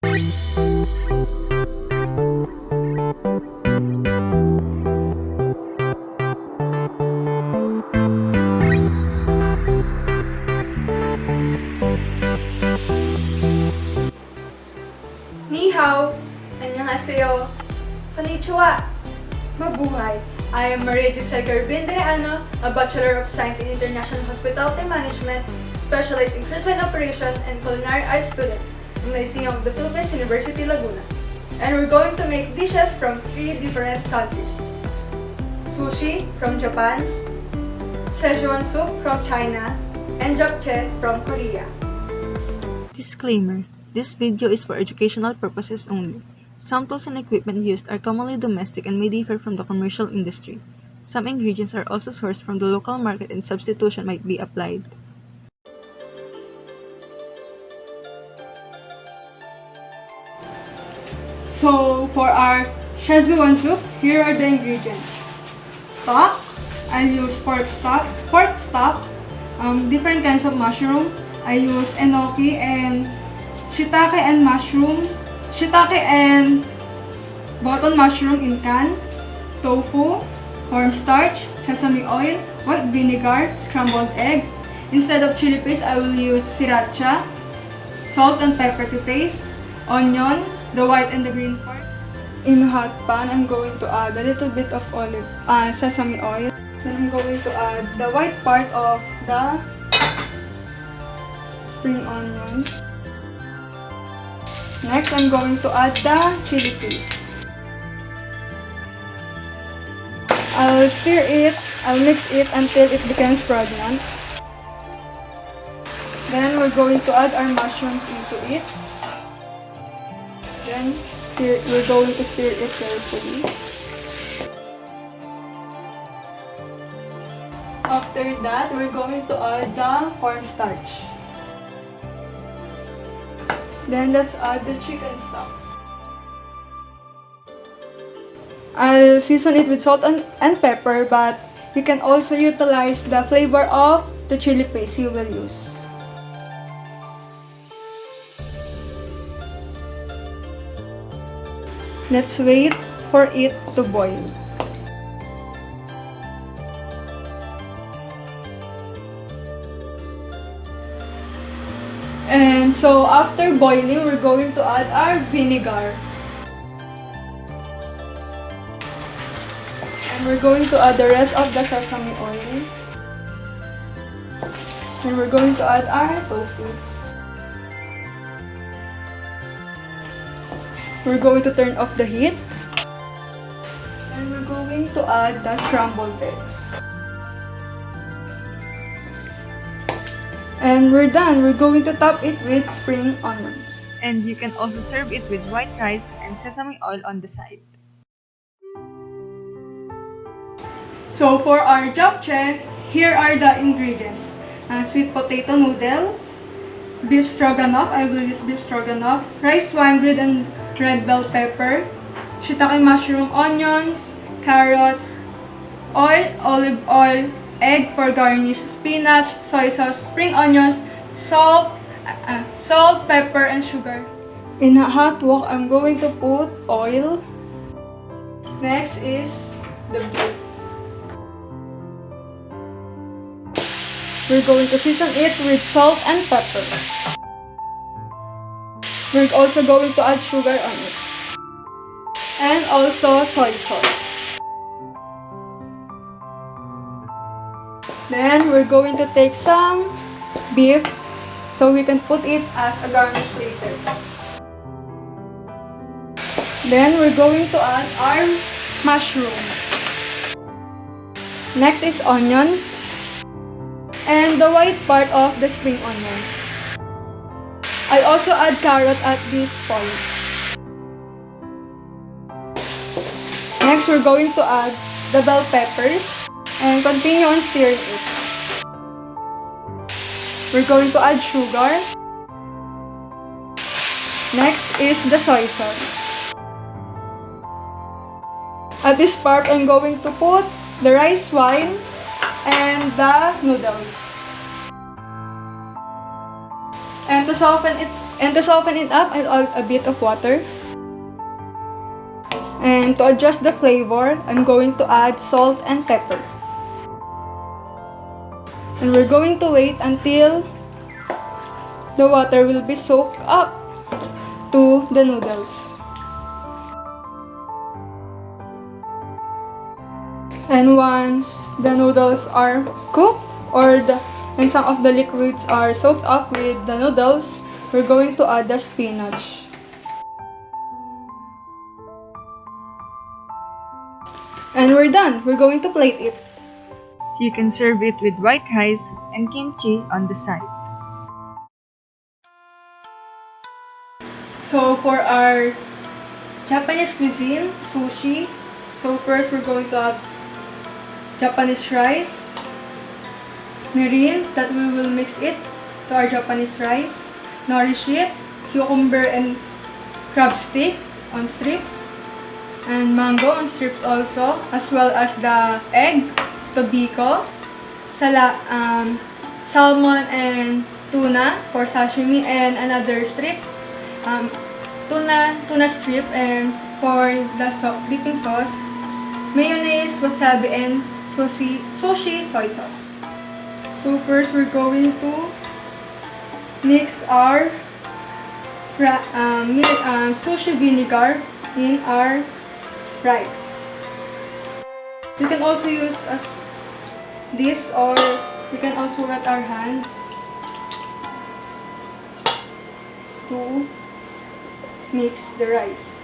Ni hao, annyeonghaseyo, konnichiwa, mabuhay. I am Maria Giselle Garbindreano, a Bachelor of Science in International Hospitality Management, specialized in cruise line operation and culinary arts student from the Lyceum of the Philippines, University, Laguna. And we're going to make dishes from 3 different countries. Sushi from Japan, SHEZUAN soup from China, and JAPCHAE from Korea. Disclaimer: this video is for educational purposes only. Some tools and equipment used are commonly domestic and may differ from the commercial industry. Some ingredients are also sourced from the local market and substitution might be applied. So, for our SHEZUAN soup, here are the ingredients. Stock, I use pork stock, different kinds of mushroom. I use enoki and shiitake and button mushroom in can, tofu, cornstarch, sesame oil, white vinegar, scrambled eggs. Instead of chili paste, I will use sriracha, salt and pepper to taste, onions, the white and the green part. In a hot pan, I'm going to add a little bit of sesame oil. Then I'm going to add the white part of the spring onion. Next, I'm going to add the chili paste. I'll stir it, I'll mix it until it becomes fragrant. Then we're going to add our mushrooms into it. Then we're going to stir it carefully. After that, we're going to add the cornstarch. Then let's add the chicken stock. I'll season it with salt and pepper, but you can also utilize the flavor of the chili paste you will use. Let's wait for it to boil. And so after boiling, we're going to add our vinegar. And we're going to add the rest of the sesame oil. And we're going to add our tofu. We're going to turn off the heat. And we're going to add the scrambled eggs. And we're done. We're going to top it with spring onions. And you can also serve it with white rice and sesame oil on the side. So for our japchae, here are the ingredients. Sweet potato noodles, beef stroganoff, I will use beef stroganoff, rice wine bread and red bell pepper, shiitake mushroom, onions, carrots, oil, olive oil, egg for garnish, spinach, soy sauce, spring onions, salt, pepper, and sugar. In a hot wok, I'm going to put oil. Next is the beef. We're going to season it with salt and pepper. We're also going to add sugar on it. And also soy sauce. Then we're going to take some beef so we can put it as a garnish later. Then we're going to add our mushroom. Next is onions and the white part of the spring onions. I also add carrot at this point. Next, we're going to add the bell peppers and continue on stirring it. We're going to add sugar. Next is the soy sauce. At this part, I'm going to put the rice wine and the noodles. And to soften And to soften it up, I'll add a bit of water. And to adjust the flavor, I'm going to add salt and pepper. And we're going to wait until the water will be soaked up to the noodles. And once the noodles are cooked and some of the liquids are soaked up with the noodles, we're going to add the spinach. And we're done. We're going to plate it. You can serve it with white rice and kimchi on the side. So for our Japanese cuisine, sushi, so first we're going to have Japanese rice, mirin, that we will mix it to our Japanese rice, nourish it, cucumber and crab stick on strips, and mango on strips also, as well as the egg, tobiko, salmon and tuna for sashimi, and another strip, tuna strip, and for the dipping sauce, mayonnaise, wasabi, and sushi soy sauce. So first we're going to mix our sushi vinegar in our rice. You can also use this, or we can also wet our hands to mix the rice.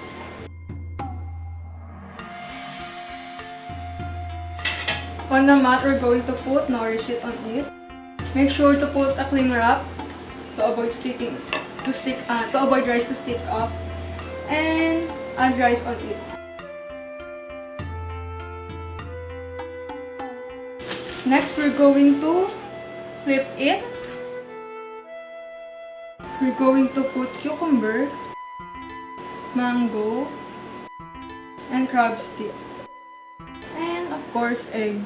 On the mat, we're going to put nourish it on it. Make sure to put a cling wrap to avoid to avoid rice to stick up, and add rice on it. Next, we're going to flip it. We're going to put cucumber, mango, and crab stick, and of course egg.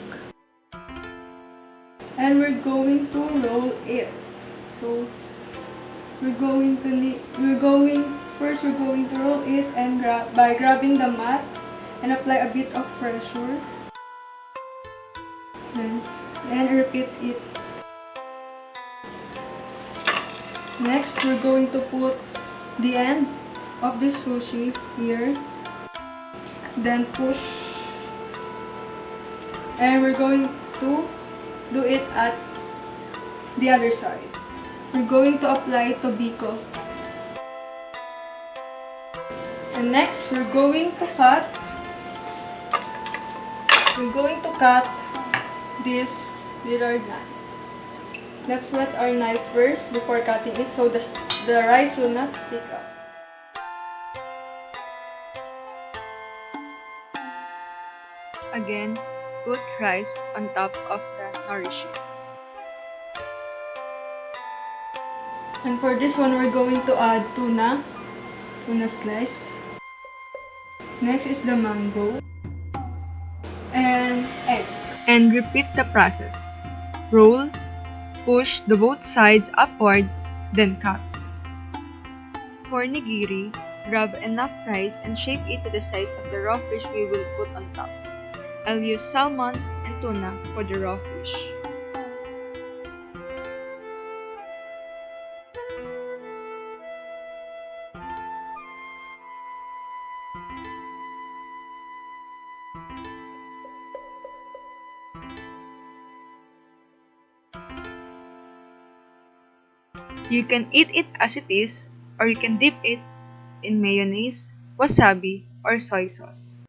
And we're going to roll it. So we're going to roll it and by grabbing the mat and apply a bit of pressure. And repeat it. Next, we're going to put the end of the sushi here. Then push. And we're going to do it at the other side. We're going to apply tobiko. And next, we're going to cut this with our knife. Let's wet our knife first before cutting it so the rice will not stick up. Again, put rice on top of the nourishment. And for this one, we're going to add tuna slice. Next is the mango and egg. And repeat the process. Roll, push the both sides upward, then cut. For nigiri, rub enough rice and shape it to the size of the raw fish we will put on top. I'll use salmon and tuna for the raw fish. You can eat it as it is, or you can dip it in mayonnaise, wasabi, or soy sauce.